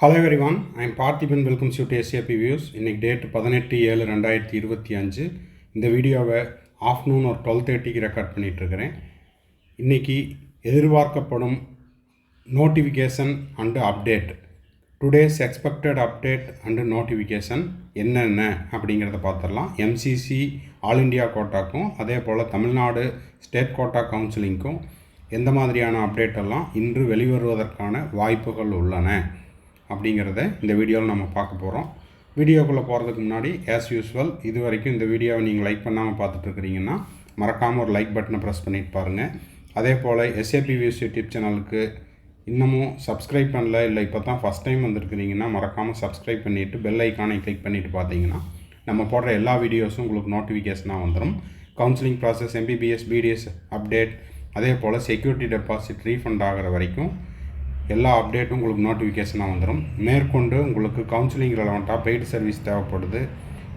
Hello everyone, I am Parthiban. Welcomes you to SAP Views. இன்னைக்கு date 18/7/2025. இந்த வீடியோவை afternoon ஒரு 12:30க்கு ரெக்கார்ட் பண்ணிகிட்ருக்கிறேன். இன்றைக்கி எதிர்பார்க்கப்படும் notification and update, today's expected update and notification என்னென்ன அப்படிங்கிறத பார்த்துடலாம். எம்சிசி ஆல் இண்டியா கோட்டாக்கும் அதே போல் தமிழ்நாடு ஸ்டேட் கோட்டா கவுன்சிலிங்க்கும் எந்த மாதிரியான அப்டேட் எல்லாம் இன்று வெளிவருவதற்கான வாய்ப்புகள் உள்ளன அப்படிங்கிறத இந்த வீடியோவில் நம்ம பார்க்க போகிறோம். வீடியோக்குள்ளே போகிறதுக்கு முன்னாடி ஆஸ் யூஸ்வல் இது வரைக்கும் இந்த வீடியோவை நீங்கள் லைக் பண்ணாமல் பார்த்துட்ருக்கிறீங்கன்னா மறக்காமல் ஒரு லைக் பட்டனை ப்ரெஸ் பண்ணிட்டு பாருங்கள். அதே போல் SAP Views யூடியூப் சேனலுக்கு இன்னமும் சப்ஸ்கிரைப் பண்ணல, இல்லை இப்போ தான் ஃபஸ்ட் டைம் வந்துருக்கிறீங்கன்னா மறக்காமல் சப்ஸ்கிரைப் பண்ணிவிட்டு பெல் ஐக்கானை கிளிக் பண்ணிவிட்டு பார்த்தீங்கன்னா நம்ம போடுற எல்லா வீடியோஸும் உங்களுக்கு நோட்டிஃபிகேஷனாக வந்துடும். Counselling process, MBBS, BDS update, அதே போல் செக்யூரிட்டி டெபாசிட் ரீஃபண்ட் ஆகிற வரைக்கும் எல்லா அப்டேட்டும் உங்களுக்கு நோட்டிஃபிகேஷனாக வந்துடும். மேற்கொண்டு உங்களுக்கு கவுன்சிலிங் ரெலவெண்ட்டாக பெய்டு சர்வீஸ் தேவைப்படுது,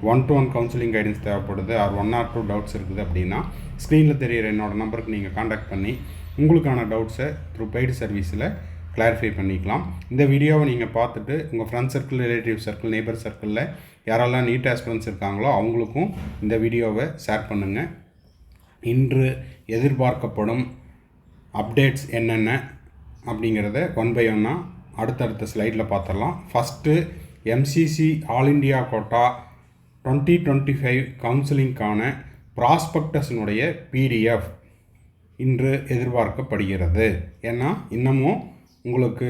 1-to-1 கவுன்சிலிங் கைடன்ஸ் தேவைப்படுது, ஆர் 1 or 2 டவுட்ஸ் இருக்குது அப்படின்னா ஸ்க்ரீனில் தெரிகிற என்னோடய நம்பருக்கு நீங்கள் காண்டாக்ட் பண்ணி உங்களுக்கான டவுட்ஸை த்ரூ பெய்டு சர்வீஸில் கிளாரிஃபை பண்ணிக்கலாம். இந்த வீடியோவை நீங்கள் பார்த்துட்டு உங்கள் friend circle, relative circle, neighbour சர்க்கிளில் யாரெல்லாம் நீட் ஆஸ்பிரன்ஸ் இருக்காங்களோ அவங்களுக்கும் இந்த வீடியோவை ஷேர் பண்ணுங்கள். இன்று எதிர்பார்க்கப்படும் அப்டேட்ஸ் என்னென்ன அப்படிங்கிறத 1 by 1 அடுத்தடுத்த ஸ்லைடில் பார்த்துடலாம். First MCC all India quota 2025 கவுன்சிலிங்கான ப்ராஸ்பெக்டஸினுடைய PDF இன்று எதிர்பார்க்கப்படுகிறது. ஏன்னா இன்னமும் உங்களுக்கு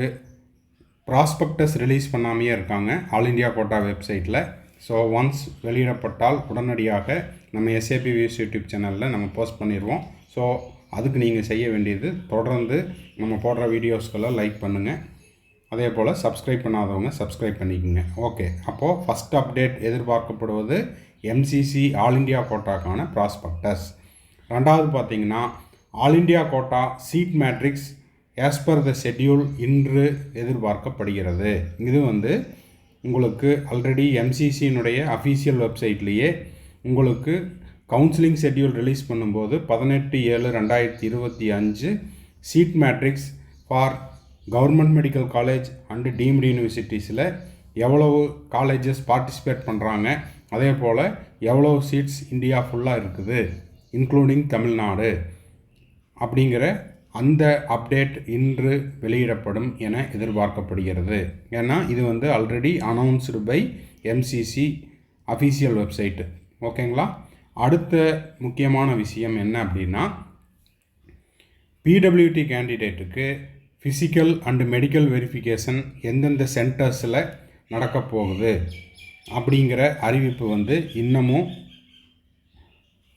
ப்ராஸ்பெக்டஸ் ரிலீஸ் பண்ணாமையே இருக்காங்க ஆல் இண்டியா கோட்டா வெப்சைட்டில். ஸோ ஒன்ஸ் வெளியிடப்பட்டால் உடனடியாக நம்ம SAP Views யூடியூப் சேனலில் நம்ம போஸ்ட் பண்ணிடுவோம். ஸோ அதுக்கு நீங்கள் செய்ய வேண்டியது தொடர்ந்து நம்ம போடுற வீடியோஸ்களை லைக் பண்ணுங்கள், அதே போல் சப்ஸ்கிரைப் பண்ணாதவங்க சப்ஸ்கிரைப் பண்ணிக்கோங்க. ஓகே, அப்போது ஃபஸ்ட் அப்டேட் எதிர்பார்க்கப்படுவது MCC ஆல் இண்டியா கோட்டாக்கான ப்ராஸ்பெக்டஸ். ரெண்டாவது பார்த்திங்கன்னா all India quota seat matrix as per the schedule இன்று எதிர்பார்க்கப்படுகிறது. இது உங்களுக்கு ஆல்ரெடி MCCனுடைய அஃபீஷியல் வெப்சைட்லேயே உங்களுக்கு கவுன்சிலிங் ஷெட்யூல் ரிலீஸ் பண்ணும்போது 18/7/2025 seat matrix for government medical college and deemed யூனிவர்சிட்டிஸில் எவ்வளவு காலேஜஸ் பார்ட்டிசிபேட் பண்ணுறாங்க, அதே போல் எவ்வளவு சீட்ஸ் இந்தியா ஃபுல்லாக இருக்குது இன்க்ளூடிங் தமிழ்நாடு அப்படிங்கிற அந்த அப்டேட் இன்று வெளியிடப்படும் என எதிர்பார்க்கப்படுகிறது. ஏன்னா இது already announced by MCC official website. ஓகேங்களா? அடுத்த முக்கியமான விஷயம் என்ன அப்படின்னா PWT கேண்டிடேட்டுக்கு ஃபிசிக்கல் அண்டு மெடிக்கல் வெரிஃபிகேஷன் எந்தெந்த சென்டர்ஸில் நடக்க போகுது அப்படிங்கிற அறிவிப்பு இன்னமும்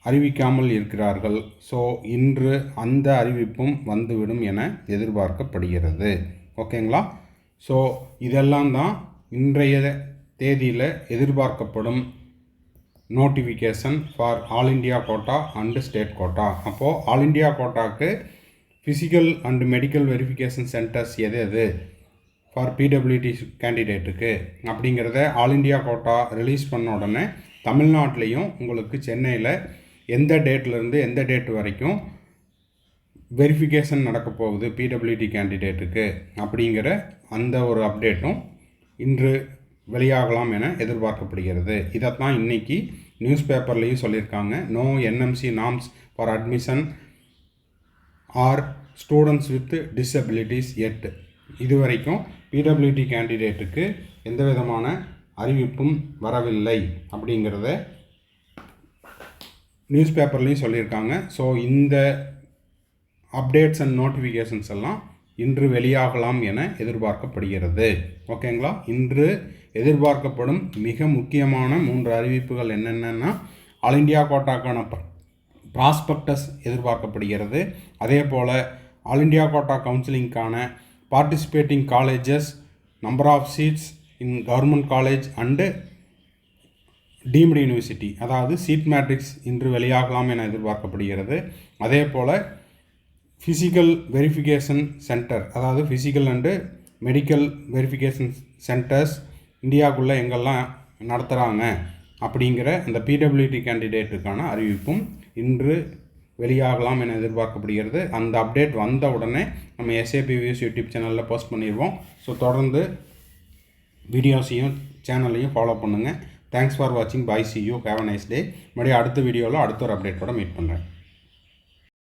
அறிவிக்காமல் இருக்கிறார்கள். ஸோ இன்று அந்த அறிவிப்பும் வந்துவிடும் என எதிர்பார்க்கப்படுகிறது. ஓகேங்களா? ஸோ இதெல்லாம் தான் இன்றைய தேதியில் எதிர்பார்க்கப்படும் notification for all India quota and state quota. அப்போது ஆல் இண்டியா கோட்டாக்கு physical and medical verification centers எது ஃபார் PWT கேண்டிடேட்டுக்கு அப்படிங்கிறத ஆல் இண்டியா கோட்டா ரிலீஸ் பண்ண உடனே தமிழ்நாட்டிலையும் உங்களுக்கு சென்னையில் எந்த டேட்லேருந்து எந்த டேட் வரைக்கும் வெரிஃபிகேஷன் நடக்க போகுது PWT கேண்டிடேட்டுக்கு அப்படிங்கிற அந்த ஒரு அப்டேட்டும் இன்று வெளியாகலாம் என எதிர்பார்க்கப்படுகிறது. இதைத்தான் இன்றைக்கி நியூஸ் பேப்பர்லேயும் சொல்லியிருக்காங்க. No NMC norms for admission are students with disabilities எட். இதுவரைக்கும் PWT கேண்டிடேட்டுக்கு எந்த விதமான அறிவிப்பும் வரவில்லை அப்படிங்கிறத நியூஸ் பேப்பர்லேயும் சொல்லியிருக்காங்க. ஸோ இந்த அப்டேட்ஸ் அண்ட் நோட்டிஃபிகேஷன்ஸ் எல்லாம் இன்று வெளியாகலாம் என எதிர்பார்க்கப்படுகிறது. ஓகேங்களா? இன்று எதிர்பார்க்கப்படும் மிக முக்கியமான 3 அறிவிப்புகள் என்னென்னா ஆல் இண்டியா கோட்டாக்கான ப்ராஸ்பெக்டஸ் எதிர்பார்க்கப்படுகிறது. அதே போல் ஆல் இண்டியா கோட்டா கவுன்சிலிங்கான participating colleges, number of seats in government college and deemed university, அதாவது சீட் மேட்ரிக்ஸ் இன்று வெளியாகலாம் என எதிர்பார்க்கப்படுகிறது. அதே போல் ஃபிசிக்கல் வெரிஃபிகேஷன் சென்டர், அதாவது physical and medical verification centers இந்தியாவுக்குள்ளே எங்கெல்லாம் நடத்துகிறாங்க அப்படிங்கிற அந்த PWT கேண்டிடேட்டுக்கான அறிவிப்பும் இன்று வெளியாகலாம் என எதிர்பார்க்கப்படுகிறது. அந்த அப்டேட் வந்த உடனே நம்ம SAP Views யூடியூப் சேனலில் போஸ்ட் பண்ணிடுவோம். ஸோ தொடர்ந்து வீடியோஸையும் சேனலையும் ஃபாலோ பண்ணுங்கள். தேங்க்ஸ் ஃபார் வாட்சிங். Bye, see you, have a nice day. மறுபடியும் அடுத்த வீடியோவில் அடுத்த ஒரு அப்டேட்டோட மீட் பண்ணுறேன்.